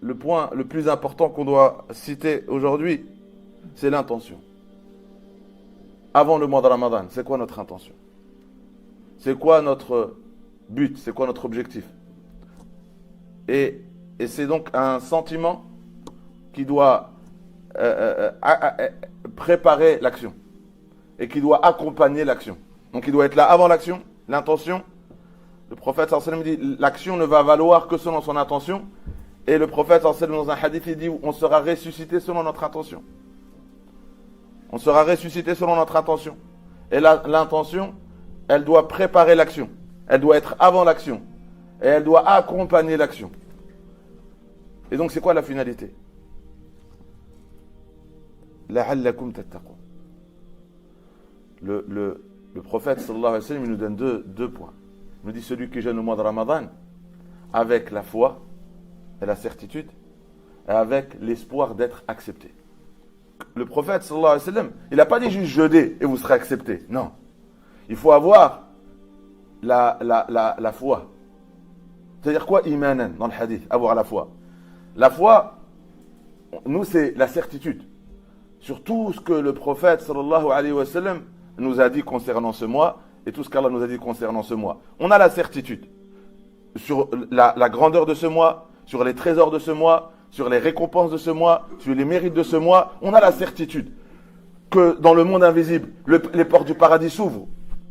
le point le plus important qu'on doit citer aujourd'hui, c'est l'intention. Avant le mois de Ramadan, c'est quoi notre intention? C'est quoi notre but? C'est quoi notre objectif? Et c'est donc un sentiment qui doit préparer l'action et qui doit accompagner l'action. Donc il doit être là avant l'action, l'intention. Le prophète sallallahu alayhi wa sallam dit l'action ne va valoir que selon son intention. Et le prophète sallallahu alayhi wa sallam dans un hadith il dit on sera ressuscité selon notre intention. On sera ressuscité selon notre intention. Et l'intention, elle doit préparer l'action. Elle doit être avant l'action. Et elle doit accompagner l'action. Et donc c'est quoi la finalité? La'allakum tattaqun. Le prophète sallallahu alayhi wa sallam il nous donne deux points. Il nous dit celui qui jeûne au mois de Ramadan avec la foi et la certitude et avec l'espoir d'être accepté. Le prophète sallallahu alayhi wa sallam, il n'a pas dit juste jeûner et vous serez accepté. Non. Il faut avoir la foi. C'est-à-dire quoi imanan dans le hadith? Avoir la foi. La foi, nous c'est la certitude sur tout ce que le prophète sallallahu alayhi wa sallam nous a dit concernant ce mois et tout ce qu'Allah nous a dit concernant ce mois. On a la certitude sur la grandeur de ce mois, sur les trésors de ce mois, sur les récompenses de ce mois, sur les mérites de ce mois. On a la certitude que dans le monde invisible, les portes du paradis s'ouvrent.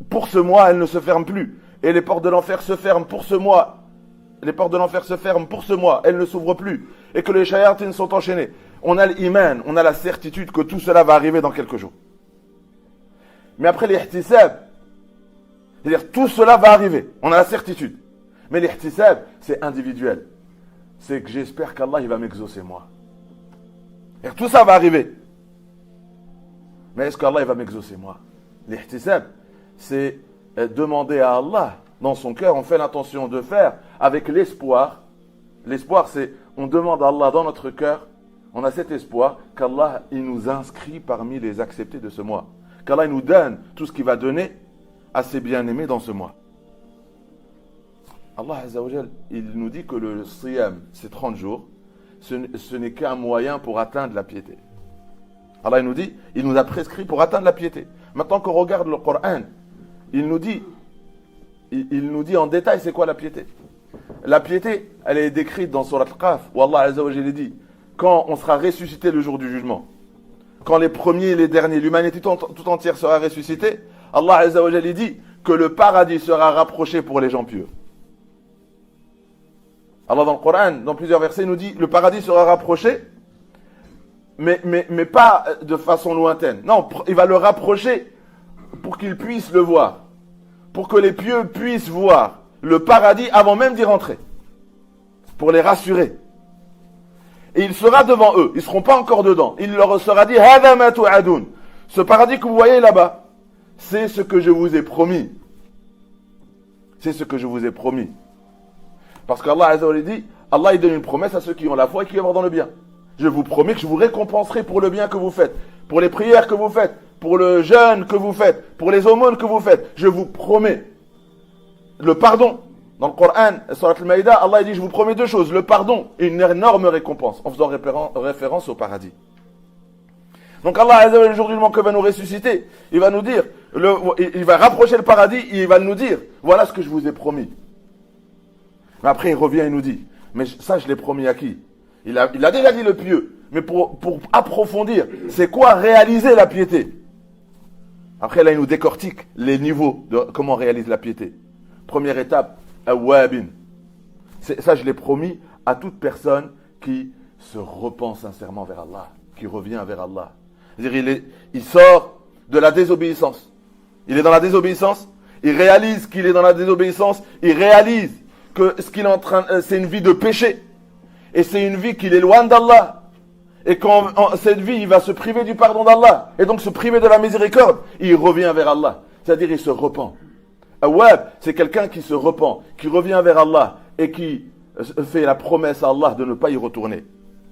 Pour ce mois, elles ne se ferment plus. Et les portes de l'enfer se ferment pour ce mois. Les portes de l'enfer se ferment pour ce mois. Elles ne s'ouvrent plus. Et que les shayatines sont enchaînés. On a l'iman, on a la certitude que tout cela va arriver dans quelques jours. Mais après l'ihtisab, c'est-à-dire tout cela va arriver. On a la certitude. Mais l'ihtisab, c'est individuel. C'est que j'espère qu'Allah il va m'exaucer moi. Et tout ça va arriver. Mais est-ce qu'Allah il va m'exaucer moi? L'ihtisab, c'est demander à Allah dans son cœur, on fait l'intention de faire avec l'espoir. L'espoir, c'est on demande à Allah dans notre cœur, on a cet espoir qu'Allah il nous inscrit parmi les acceptés de ce mois. Qu'Allah il nous donne tout ce qu'il va donner à ses bien-aimés dans ce mois. Allah Azza wa Jal, il nous dit que le siyam, c'est 30 jours, ce n'est qu'un moyen pour atteindre la piété. Allah il nous dit, il nous a prescrit pour atteindre la piété. Maintenant qu'on regarde le Coran, il nous dit en détail c'est quoi la piété. La piété, elle est décrite dans Surat Al-Qaf, où Allah Azza wa Jal dit, quand on sera ressuscité le jour du jugement, quand les premiers et les derniers, l'humanité tout entière sera ressuscitée, Allah Azza wa Jal dit que le paradis sera rapproché pour les gens pieux. Allah dans le Coran, dans plusieurs versets, nous dit le paradis sera rapproché, mais pas de façon lointaine. Non, il va le rapprocher pour qu'ils puissent le voir. Pour que les pieux puissent voir le paradis avant même d'y rentrer. Pour les rassurer. Et il sera devant eux. Ils ne seront pas encore dedans. Il leur sera dit Hada ma tu'adun. Ce paradis que vous voyez là-bas, c'est ce que je vous ai promis. C'est ce que je vous ai promis. Parce qu'Allah Azza wa Jalla dit, Allah il donne une promesse à ceux qui ont la foi et qui œuvrent dans le bien. Je vous promets que je vous récompenserai pour le bien que vous faites, pour les prières que vous faites, pour le jeûne que vous faites, pour les aumônes que vous faites. Je vous promets le pardon. Dans le Coran, Surat Al-Maïda, Allah il dit, je vous promets deux choses, le pardon et une énorme récompense, en faisant référence au paradis. Donc Allah Azza wa Jalla, le jour du jugement que va nous ressusciter, il va nous dire, il va rapprocher le paradis et il va nous dire, voilà ce que je vous ai promis. Mais après il revient et nous dit, mais ça je l'ai promis à qui? Il a déjà dit le pieux, mais pour approfondir, c'est quoi réaliser la piété? Après là il nous décortique les niveaux de comment on réalise la piété. Première étape, awwabin. Ça je l'ai promis à toute personne qui se repent sincèrement vers Allah, qui revient vers Allah. C'est-à-dire il sort de la désobéissance. Il est dans la désobéissance, il réalise qu'il est dans la désobéissance, il réalise que ce qu'il est en train, c'est une vie de péché. Et c'est une vie qu'il éloigne d'Allah. Et quand cette vie, il va se priver du pardon d'Allah. Et donc se priver de la miséricorde. Il revient vers Allah. C'est-à-dire, il se repent. Awwab, c'est quelqu'un qui se repent, qui revient vers Allah et qui fait la promesse à Allah de ne pas y retourner.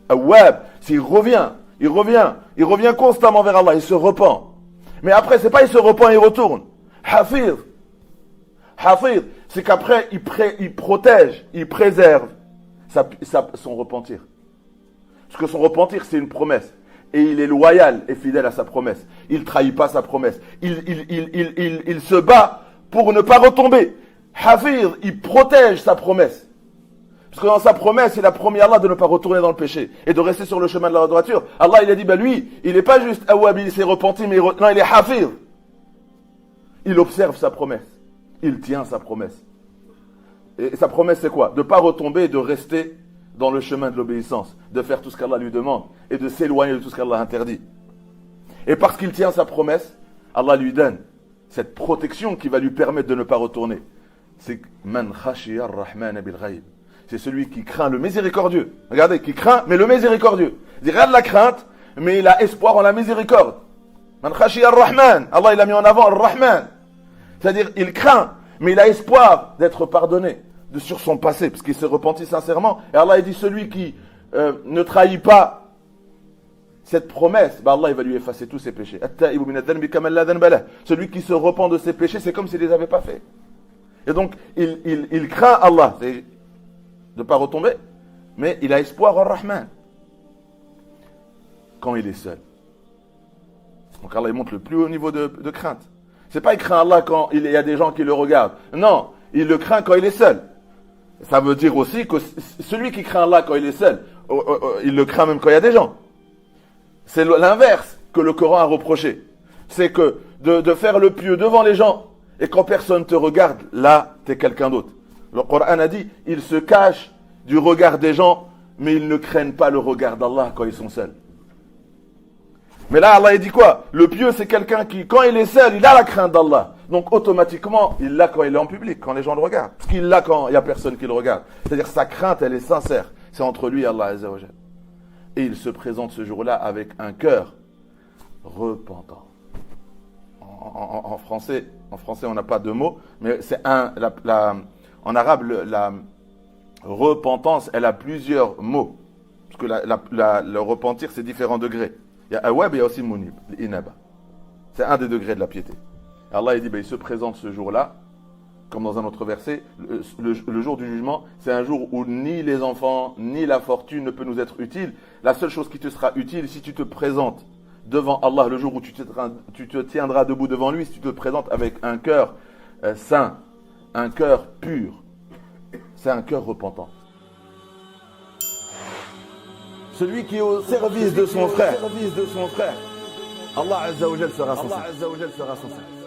Awwab, s'il revient, il revient constamment vers Allah, il se repent. Mais après, c'est pas il se repent et il retourne. Hafir, c'est qu'après, il protège, il préserve son repentir. Parce que son repentir, c'est une promesse. Et il est loyal et fidèle à sa promesse. Il ne trahit pas sa promesse. Il se bat pour ne pas retomber. Hafiz, il protège sa promesse. Parce que dans sa promesse, il a promis à Allah de ne pas retourner dans le péché et de rester sur le chemin de la droiture. Allah, il a dit, lui, il n'est pas juste Awabi, il s'est repenti, mais non, il est Hafiz. Il observe sa promesse. Il tient sa promesse. Et sa promesse, c'est quoi? De ne pas retomber et de rester dans le chemin de l'obéissance, de faire tout ce qu'Allah lui demande et de s'éloigner de tout ce qu'Allah interdit. Et parce qu'il tient sa promesse, Allah lui donne cette protection qui va lui permettre de ne pas retourner. C'est Man khashiya ar-Rahman bil ghayb. C'est celui qui craint le miséricordieux. Regardez, qui craint, mais le miséricordieux. Il regarde la crainte, mais il a espoir en la miséricorde. Man khashiya ar-Rahman. Allah, il a mis en avant ar-Rahman. C'est-à-dire, il craint, mais il a espoir d'être pardonné sur son passé, parce qu'il s'est repenti sincèrement. Et Allah, il dit, celui qui ne trahit pas cette promesse, Allah, il va lui effacer tous ses péchés. Celui qui se repent de ses péchés, c'est comme s'il ne les avait pas fait. Et donc, il craint Allah, c'est de ne pas retomber, mais il a espoir en Rahman quand il est seul. Donc Allah, il montre le plus haut niveau de crainte. C'est pas il craint Allah quand il y a des gens qui le regardent. Non, il le craint quand il est seul. Ça veut dire aussi que celui qui craint Allah quand il est seul, il le craint même quand il y a des gens. C'est l'inverse que le Coran a reproché. C'est que de faire le pieux devant les gens, et quand personne te regarde, là, tu es quelqu'un d'autre. Le Coran a dit, ils se cachent du regard des gens, mais ils ne craignent pas le regard d'Allah quand ils sont seuls. Mais là, Allah, il dit quoi? Le pieux, c'est quelqu'un qui, quand il est seul, il a la crainte d'Allah. Donc, automatiquement, il l'a quand il est en public, quand les gens le regardent. Parce qu'il l'a quand il n'y a personne qui le regarde. C'est-à-dire, sa crainte, elle est sincère. C'est entre lui et Allah Azza wa Jal. Et il se présente ce jour-là avec un cœur repentant. En français, on n'a pas de mot, mais c'est en arabe, la repentance, elle a plusieurs mots. Parce que le repentir, c'est différents degrés. Il y a awab et il y a aussi munib, l'inaba. C'est un des degrés de la piété. Et Allah, il dit, il se présente ce jour-là, comme dans un autre verset, le jour du jugement, c'est un jour où ni les enfants, ni la fortune ne peut nous être utile. La seule chose qui te sera utile, si tu te présentes devant Allah, le jour où tu te tiendras debout devant lui, si tu te présentes avec un cœur saint, un cœur pur, c'est un cœur repentant. Celui qui est au service de son frère, Allah Azza wa Jal sera son service.